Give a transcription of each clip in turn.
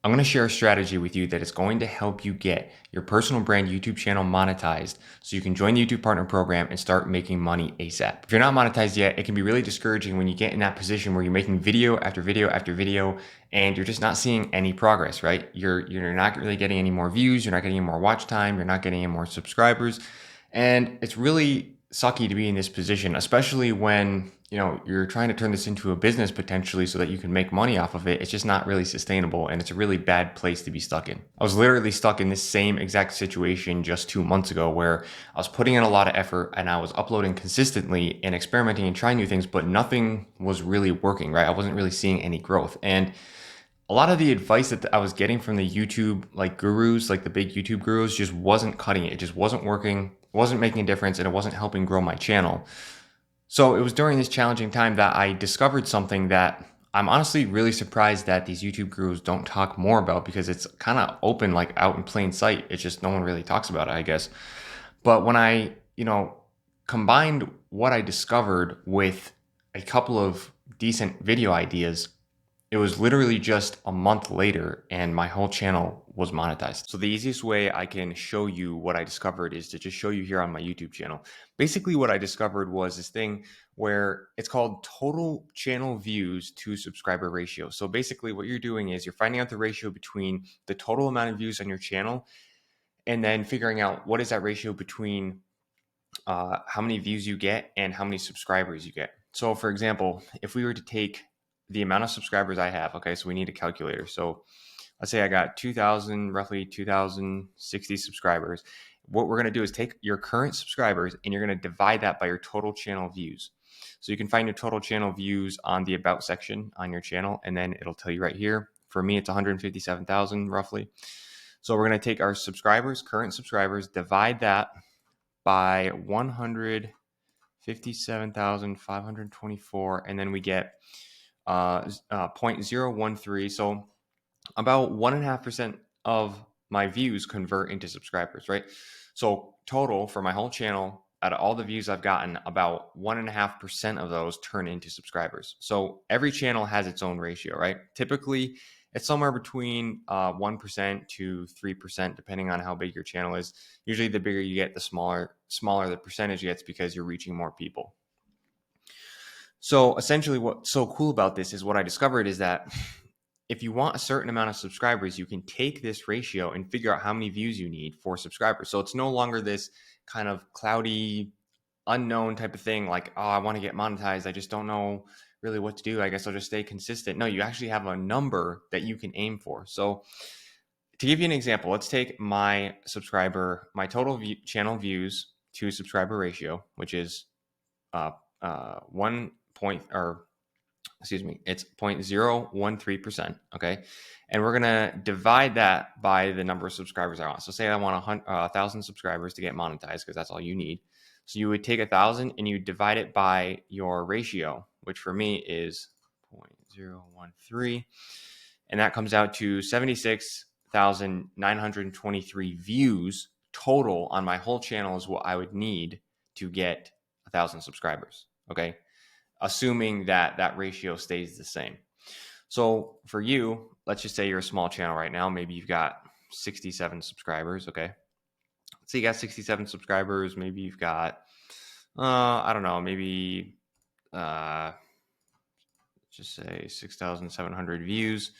I'm going to share a strategy with you that is going to help you get your personal brand YouTube channel monetized so you can join the YouTube Partner Program and start making money ASAP. If you're not monetized yet, it can be really discouraging when you get in that position where you're making video after video after video and you're just not seeing any progress, right? You're not really getting any more views, you're not getting any more watch time, you're not getting any more subscribers. And it's really sucky to be in this position, especially when you're trying to turn this into a business potentially so that you can make money off of it. It's just not really sustainable, and it's a really bad place to be stuck in. I was literally stuck in this same exact situation just 2 months ago where I was putting in a lot of effort and I was uploading consistently and experimenting and trying new things, but nothing was really working, right? I wasn't really seeing any growth. And a lot of the advice that I was getting from the YouTube gurus, like the big YouTube gurus, just wasn't cutting it. It just wasn't working, wasn't making a difference, and it wasn't helping grow my channel. So it was during this challenging time that I discovered something that I'm honestly really surprised that these YouTube gurus don't talk more about, because it's kind of open, like out in plain sight. It's just no one really talks about it, I guess. But when I, combined what I discovered with a couple of decent video ideas, it was literally just a month later and my whole channel was monetized. So the easiest way I can show you what I discovered is to just show you here on my YouTube channel. Basically what I discovered was this thing where it's called total channel views to subscriber ratio. So basically what you're doing is you're finding out the ratio between the total amount of views on your channel and then figuring out what is that ratio between how many views you get and how many subscribers you get. So for example, if we were to take the amount of subscribers I have, okay, so we need a calculator. So let's say I got roughly 2,060 subscribers. What we're going to do is take your current subscribers and you're going to divide that by your total channel views. So you can find your total channel views on the About section on your channel, and then it'll tell you right here. For me, it's 157,000 roughly. So we're going to take our subscribers, current subscribers, divide that by 157,524, and then we get 0.013. So about 1.5% of my views convert into subscribers, right? So total for my whole channel, out of all the views I've gotten, about 1.5% of those turn into subscribers. So every channel has its own ratio, right? Typically, it's somewhere between 1% to 3%, depending on how big your channel is. Usually the bigger you get, the smaller the percentage gets, because you're reaching more people. So essentially what's so cool about this is what I discovered is that if you want a certain amount of subscribers, you can take this ratio and figure out how many views you need for subscribers. So it's no longer this kind of cloudy, unknown type of thing like, oh, I want to get monetized, I just don't know really what to do, I guess I'll just stay consistent. No, you actually have a number that you can aim for. So to give you an example, let's take my total channel views to subscriber ratio, which is 1 point, or excuse me, it's 0.013%. Okay. And we're going to divide that by the number of subscribers I want. So say I want 1,000 subscribers to get monetized, because that's all you need. So you would take 1,000 and you divide it by your ratio, which for me is 0.013. And that comes out to 76,923 views total on my whole channel is what I would need to get 1,000 subscribers. Okay. Assuming that that ratio stays the same. So for you, let's just say you're a small channel right now. Maybe you've got 67 subscribers. Okay. So you got 67 subscribers. Maybe you've got, I don't know, maybe just say 6,700 views,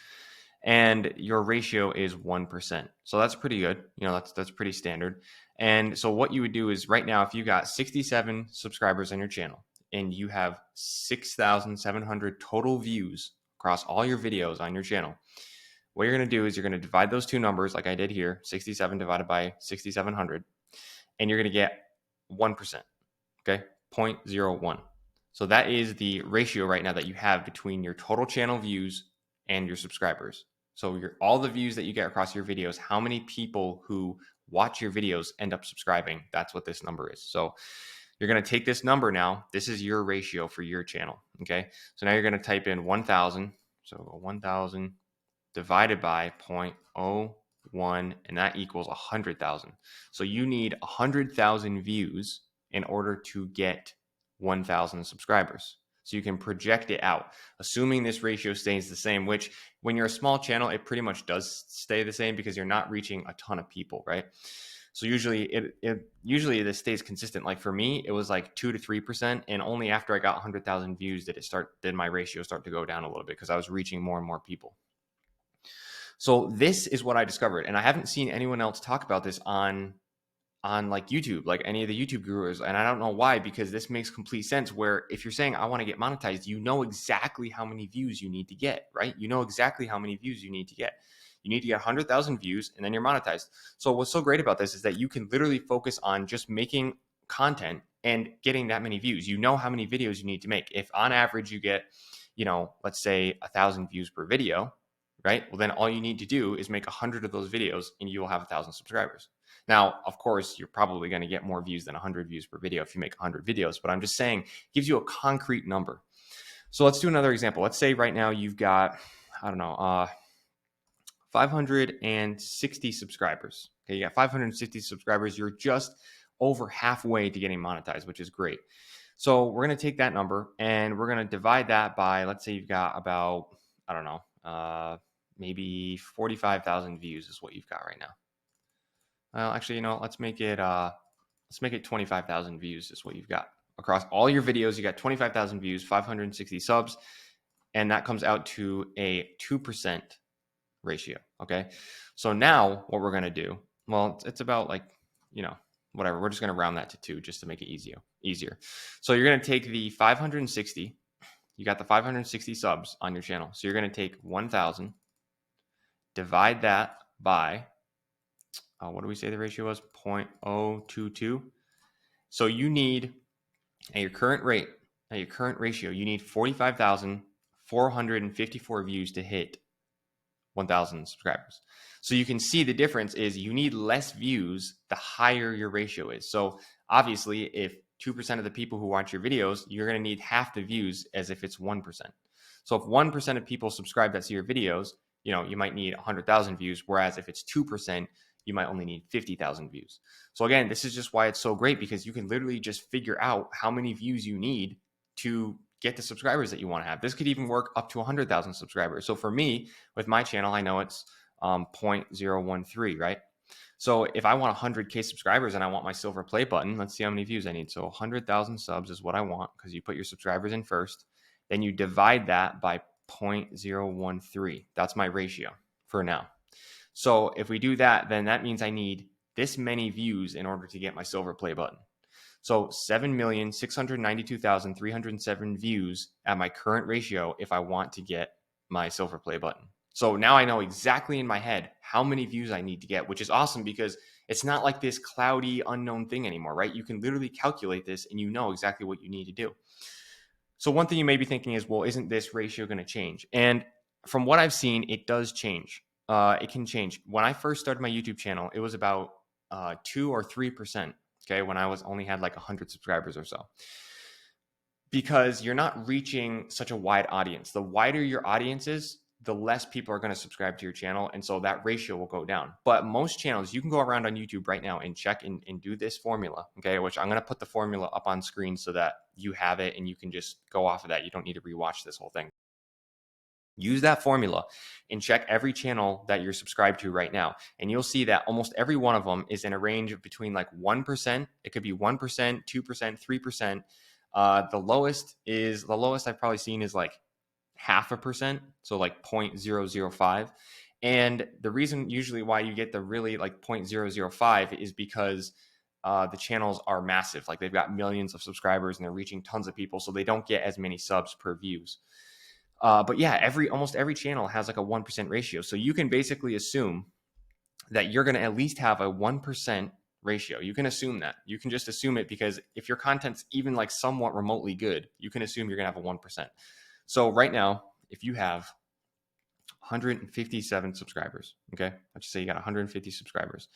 and your ratio is 1%. So that's pretty good. That's pretty standard. And so what you would do is, right now, if you got 67 subscribers on your channel and you have 6,700 total views across all your videos on your channel, what you're going to do is you're going to divide those two numbers like I did here, 67 divided by 6,700, and you're going to get 1%, okay, 0.01. So that is the ratio right now that you have between your total channel views and your subscribers. So all the views that you get across your videos, how many people who watch your videos end up subscribing, that's what this number is. So you're going to take this number now. This is your ratio for your channel, okay? So now you're going to type in 1,000. So 1,000 divided by 0.01, and that equals 100,000. So you need 100,000 views in order to get 1,000 subscribers. So you can project it out, assuming this ratio stays the same, which when you're a small channel, it pretty much does stay the same because you're not reaching a ton of people, right? So usually this stays consistent. Like for me, it was like 2 to 3%. And only after I got 100,000 views did my ratio start to go down a little bit because I was reaching more and more people. So this is what I discovered. And I haven't seen anyone else talk about this on like YouTube, like any of the YouTube gurus. And I don't know why, because this makes complete sense where if you're saying I want to get monetized, you know exactly how many views you need to get, right? You know exactly how many views you need to get. You need to get 100,000 views and then you're monetized. So what's so great about this is that you can literally focus on just making content and getting that many views. You know how many videos you need to make. If on average you get, let's say 1,000 views per video, right? Well, then all you need to do is make 100 of those videos and you will have 1,000 subscribers. Now, of course, you're probably going to get more views than 100 views per video if you make 100 videos, but I'm just saying it gives you a concrete number. So let's do another example. Let's say right now you've got, 560 subscribers. Okay, you got 560 subscribers. You're just over halfway to getting monetized, which is great. So we're going to take that number and we're going to divide that by, let's say you've got about, maybe 45,000 views is what you've got right now. Well, actually, let's make it 25,000 views is what you've got across all your videos. You got 25,000 views, 560 subs, and that comes out to a 2% ratio. Okay. So now what we're going to do, well, it's about like, whatever. We're just going to round that to 2 just to make it easier. So you're going to take the 560, you got the 560 subs on your channel. So you're going to take 1,000, divide that by, what do we say the ratio was? 0.022. So you need, at your current ratio, you need 45,454 views to hit 1,000 subscribers. So you can see the difference is you need less views the higher your ratio is. So obviously, if 2% of the people who watch your videos, you're going to need half the views as if it's 1%. So if 1% of people subscribe that see your videos, you might need 100,000 views, whereas if it's 2%, you might only need 50,000 views. So again, this is just why it's so great, because you can literally just figure out how many views you need to get the subscribers that you want to have. This could even work up to 100,000 subscribers. So for me, with my channel, I know it's 0.013, right? So if I want 100K subscribers and I want my silver play button, let's see how many views I need. So 100,000 subs is what I want, because you put your subscribers in first. Then you divide that by 0.013. That's my ratio for now. So if we do that, then that means I need this many views in order to get my silver play button. So 7,692,307 views at my current ratio if I want to get my silver play button. So now I know exactly in my head how many views I need to get, which is awesome because it's not like this cloudy unknown thing anymore, right? You can literally calculate this and you know exactly what you need to do. So one thing you may be thinking is, well, isn't this ratio going to change? And from what I've seen, it does change. It can change. When I first started my YouTube channel, it was about 2 or 3%. Okay, when I only had like 100 subscribers or so, because you're not reaching such a wide audience. The wider your audience is, the less people are going to subscribe to your channel, and so that ratio will go down. But most channels, you can go around on YouTube right now and check and do this formula. Okay, which I'm going to put the formula up on screen so that you have it and you can just go off of that. You don't need to rewatch this whole thing. Use that formula and check every channel that you're subscribed to right now. And you'll see that almost every one of them is in a range of between like 1%. It could be 1%, 2%, 3%. The lowest I've probably seen is like 0.5%. So like 0.005. And the reason usually why you get the really like 0.005 is because the channels are massive. Like they've got millions of subscribers and they're reaching tons of people. So they don't get as many subs per views. But yeah, almost every channel has like a 1% ratio. So you can basically assume that you're going to at least have a 1% ratio. You can assume that. You can just assume it, because if your content's even like somewhat remotely good, you can assume you're going to have a 1%. So right now, if you have 157 subscribers, okay, let's just say you got 150 subscribers.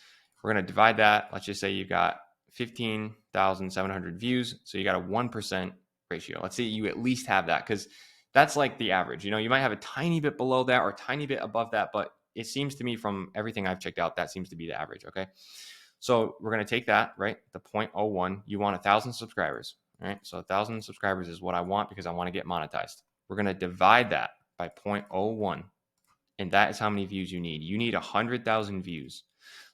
We're going to divide that. Let's just say you've got 15,700 views. So you got a 1% ratio. Let's say you at least have that, because that's like the average. You might have a tiny bit below that or a tiny bit above that, but it seems to me from everything I've checked out, that seems to be the average. Okay. So we're going to take that, right? The 0.01, you want 1,000 subscribers. All right, so 1,000 subscribers is what I want because I want to get monetized. We're going to divide that by 0.01. And that is how many views you need. You need 100,000 views.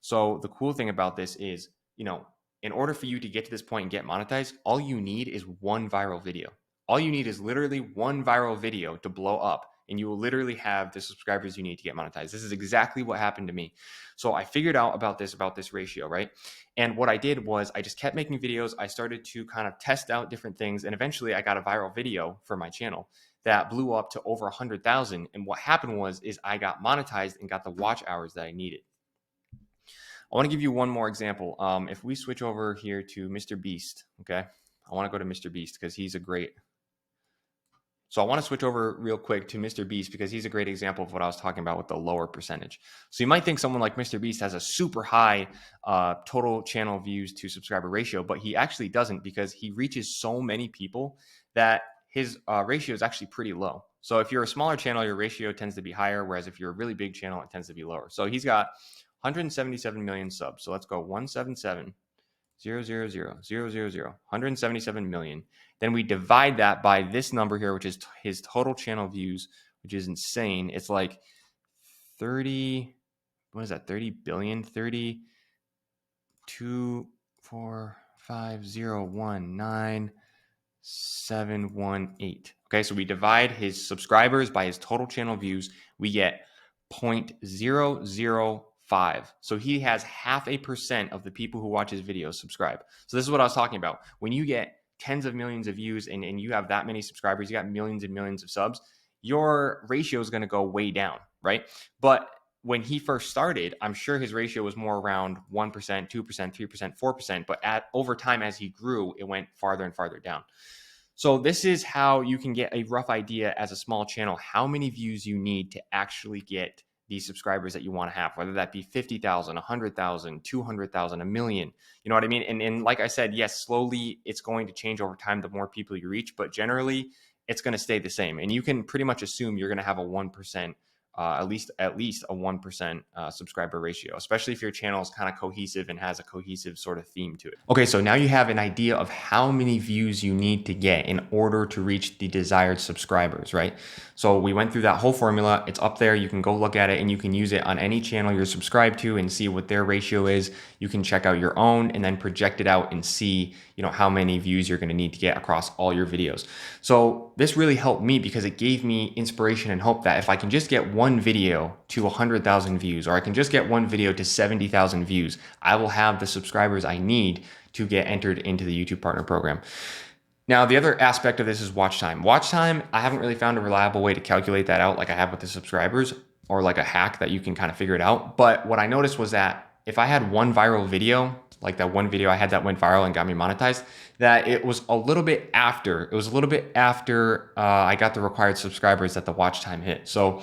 So the cool thing about this is, in order for you to get to this point and get monetized, all you need is one viral video. All you need is literally one viral video to blow up, and you will literally have the subscribers you need to get monetized. This is exactly what happened to me. So I figured out about this ratio, right? And what I did was I just kept making videos. I started to kind of test out different things, and eventually I got a viral video for my channel that blew up to over 100,000. And what happened was I got monetized and got the watch hours that I needed. I want to give you one more example. If we switch over here to Mr. Beast, okay? I want to go to Mr. Beast because he's a great. So I want to switch over real quick to Mr. Beast because he's a great example of what I was talking about with the lower percentage. So you might think someone like Mr. Beast has a super high total channel views to subscriber ratio, but he actually doesn't because he reaches so many people that his ratio is actually pretty low. So if you're a smaller channel, your ratio tends to be higher, whereas if you're a really big channel, it tends to be lower. So he's got 177 million subs. So let's go 177 0, 0, 0, 0, 0, 0, 177 million. Then we divide that by this number here, which is his total channel views, which is insane. It's like 30, what is that? 30 billion, 30, 2, 4, 5, 0, 1, 9, 7, 1, 8. Okay, so we divide his subscribers by his total channel views. We get 0.005. So he has 0.5% of the people who watch his videos subscribe. So this is what I was talking about. When you get tens of millions of views and you have that many subscribers, you got millions and millions of subs, your ratio is going to go way down, right? But when he first started, I'm sure his ratio was more around 1%, 2%, 3%, 4%. But over time, as he grew, it went farther and farther down. So this is how you can get a rough idea as a small channel, how many views you need to actually get these subscribers that you want to have, whether that be 50,000, 100,000, 200,000, a million, you know what I mean? And like I said, yes, slowly it's going to change over time the more people you reach, but generally it's going to stay the same. And you can pretty much assume you're going to have a 1%, at least a 1% subscriber ratio, especially if your channel is kind of cohesive and has a cohesive sort of theme to it. Okay, so now you have an idea of how many views you need to get in order to reach the desired subscribers, right? So we went through that whole formula. It's up there. You can go look at it and you can use it on any channel you're subscribed to and see what their ratio is. You can check out your own and then project it out and see, how many views you're going to need to get across all your videos. So this really helped me because it gave me inspiration and hope that if I can just get one video to 100,000 views, or I can just get one video to 70,000 views, I will have the subscribers I need to get entered into the YouTube Partner Program. Now, the other aspect of this is watch time. Watch time, I haven't really found a reliable way to calculate that out like I have with the subscribers, or like a hack that you can kind of figure it out. But what I noticed was that if I had one viral video, like that one video I had that went viral and got me monetized, that it was a little bit after I got the required subscribers that the watch time hit. So,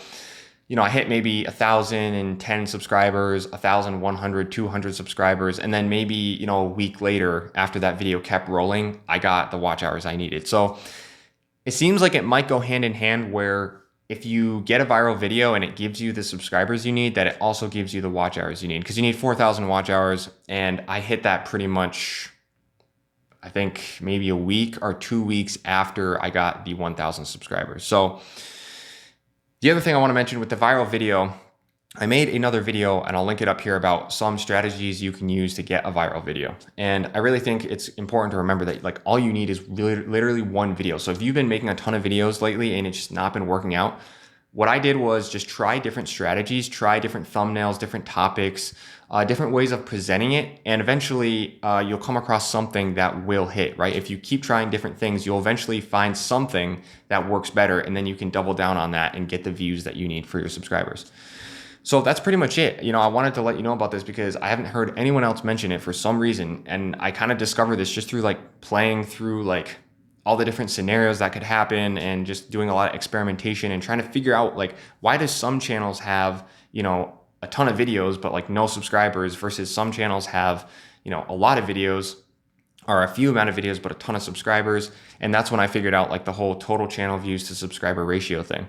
I hit maybe 1,010 subscribers, 1,100, 200 subscribers. And then maybe, a week later after that video kept rolling, I got the watch hours I needed. So it seems like it might go hand in hand where if you get a viral video and it gives you the subscribers you need, that it also gives you the watch hours you need, because you need 4,000 watch hours. And I hit that pretty much, I think maybe a week or 2 weeks after I got the 1,000 subscribers. So the other thing I want to mention with the viral video, I made another video and I'll link it up here about some strategies you can use to get a viral video. And I really think it's important to remember that like all you need is literally one video. So if you've been making a ton of videos lately and it's just not been working out, what I did was just try different strategies, try different thumbnails, different topics, different ways of presenting it. And eventually you'll come across something that will hit, right? If you keep trying different things, you'll eventually find something that works better. And then you can double down on that and get the views that you need for your subscribers. So that's pretty much it. I wanted to let you know about this because I haven't heard anyone else mention it for some reason. And I kind of discovered this just through like playing through like all the different scenarios that could happen and just doing a lot of experimentation and trying to figure out like, why does some channels have, a ton of videos, but like no subscribers versus some channels have, a lot of videos or a few amount of videos, but a ton of subscribers. And that's when I figured out like the whole total channel views to subscriber ratio thing.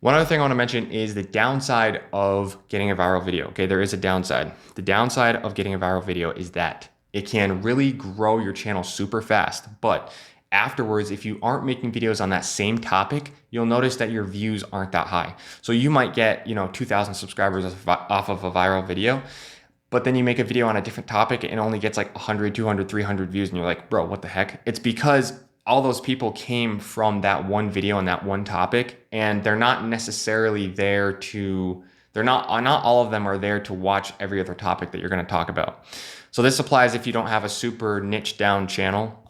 One other thing I want to mention is the downside of getting a viral video. Okay, there is a downside. The downside of getting a viral video is that it can really grow your channel super fast. But afterwards, if you aren't making videos on that same topic, you'll notice that your views aren't that high. So you might get, 2,000 subscribers off of a viral video, but then you make a video on a different topic and it only gets like 100, 200, 300 views. And you're like, bro, what the heck? It's because all those people came from that one video on that one topic, and they're not necessarily there to, not all of them are there to watch every other topic that you're going to talk about. So this applies if you don't have a super niche down channel,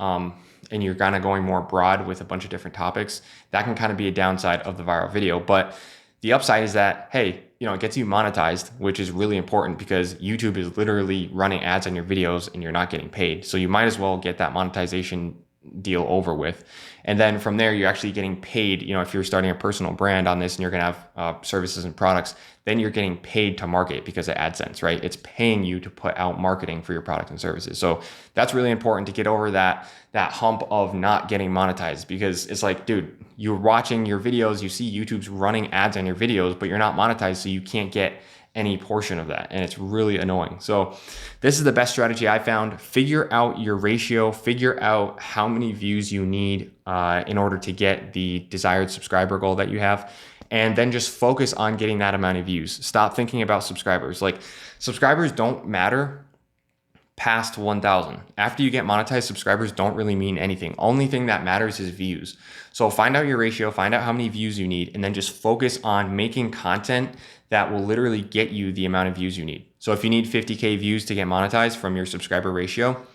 and you're kind of going more broad with a bunch of different topics. That can kind of be a downside of the viral video. But the upside is that, hey, it gets you monetized, which is really important because YouTube is literally running ads on your videos and you're not getting paid. So you might as well get that monetization deal over with. And then from there, you're actually getting paid. If you're starting a personal brand on this and you're going to have services and products, then you're getting paid to market because of AdSense, right? It's paying you to put out marketing for your product and services. So that's really important to get over that hump of not getting monetized, because it's like, dude, you're watching your videos, you see YouTube's running ads on your videos, but you're not monetized, so you can't get any portion of that. And it's really annoying. So this is the best strategy I found. Figure out your ratio, figure out how many views you need in order to get the desired subscriber goal that you have. And then just focus on getting that amount of views. Stop thinking about subscribers. Like, subscribers don't matter past 1,000. After you get monetized, subscribers don't really mean anything. Only thing that matters is views. So find out your ratio, find out how many views you need, and then just focus on making content that will literally get you the amount of views you need. So if you need 50K views to get monetized from your subscriber ratio,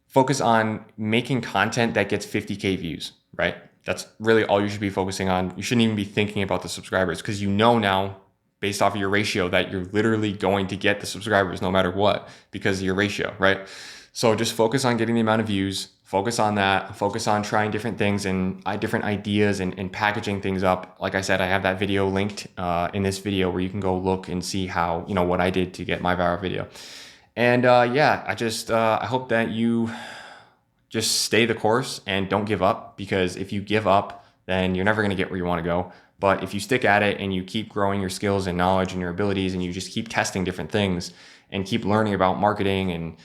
focus on making content that gets 50K views, right? That's really all you should be focusing on. You shouldn't even be thinking about the subscribers, because now, based off of your ratio, that you're literally going to get the subscribers no matter what because of your ratio, right? So just focus on getting the amount of views, focus on that, focus on trying different things and different ideas and packaging things up. Like I said, I have that video linked in this video where you can go look and see how, what I did to get my viral video. And I hope that you just stay the course and don't give up, because if you give up, then you're never going to get where you want to go. But if you stick at it and you keep growing your skills and knowledge and your abilities, and you just keep testing different things and keep learning about marketing and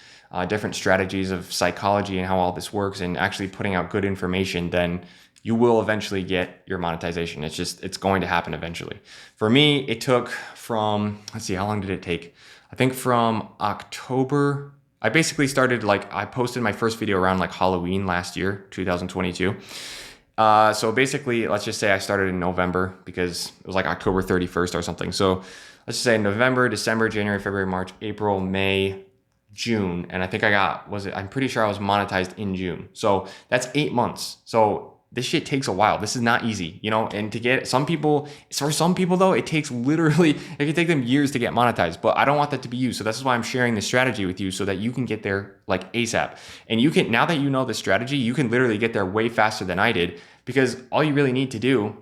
different strategies of psychology and how all this works, and actually putting out good information, then you will eventually get your monetization. It's going to happen eventually. For me, it took from, how long did it take? I think from October, I basically started, I posted my first video around Halloween last year, 2022. So basically, let's just say I started in November, because it was October 31st or something. So let's just say November, December, January, February, March, April, May, June. And I think I'm pretty sure I was monetized in June. So that's 8 months. So this shit takes a while. This is not easy, and to get for some people though, it can take them years to get monetized, but I don't want that to be you. So this is why I'm sharing this strategy with you, so that you can get there ASAP. And now that you know the strategy, you can literally get there way faster than I did, because all you really need to do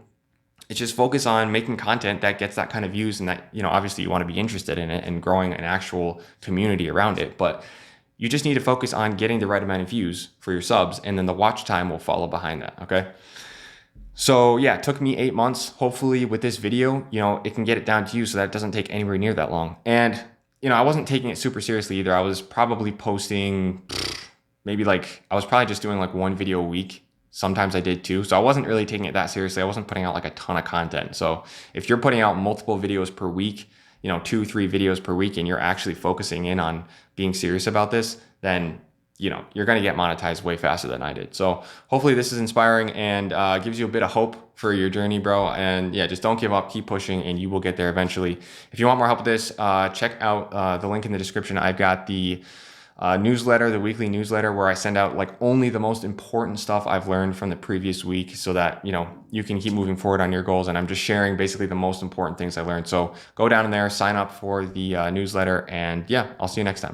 is just focus on making content that gets that kind of views, and that, obviously you want to be interested in it and growing an actual community around it. But you just need to focus on getting the right amount of views for your subs, and then the watch time will follow behind that, okay? So yeah, it took me 8 months. Hopefully with this video, it can get it down to you so that it doesn't take anywhere near that long. And, I wasn't taking it super seriously either. I was probably posting I was probably just doing one video a week. Sometimes I did two. So I wasn't really taking it that seriously. I wasn't putting out a ton of content. So if you're putting out multiple videos per week, 2-3 videos per week, and you're actually focusing in on being serious about this, then you're going to get monetized way faster than I did. So hopefully this is inspiring and gives you a bit of hope for your journey, bro. And yeah, just don't give up, keep pushing, and you will get there eventually. If you want more help with this, check out the link in the description. I've got the newsletter, the weekly newsletter, where I send out only the most important stuff I've learned from the previous week, so that you can keep moving forward on your goals. And I'm just sharing basically the most important things I learned. So go down in there, sign up for the newsletter, and yeah, I'll see you next time.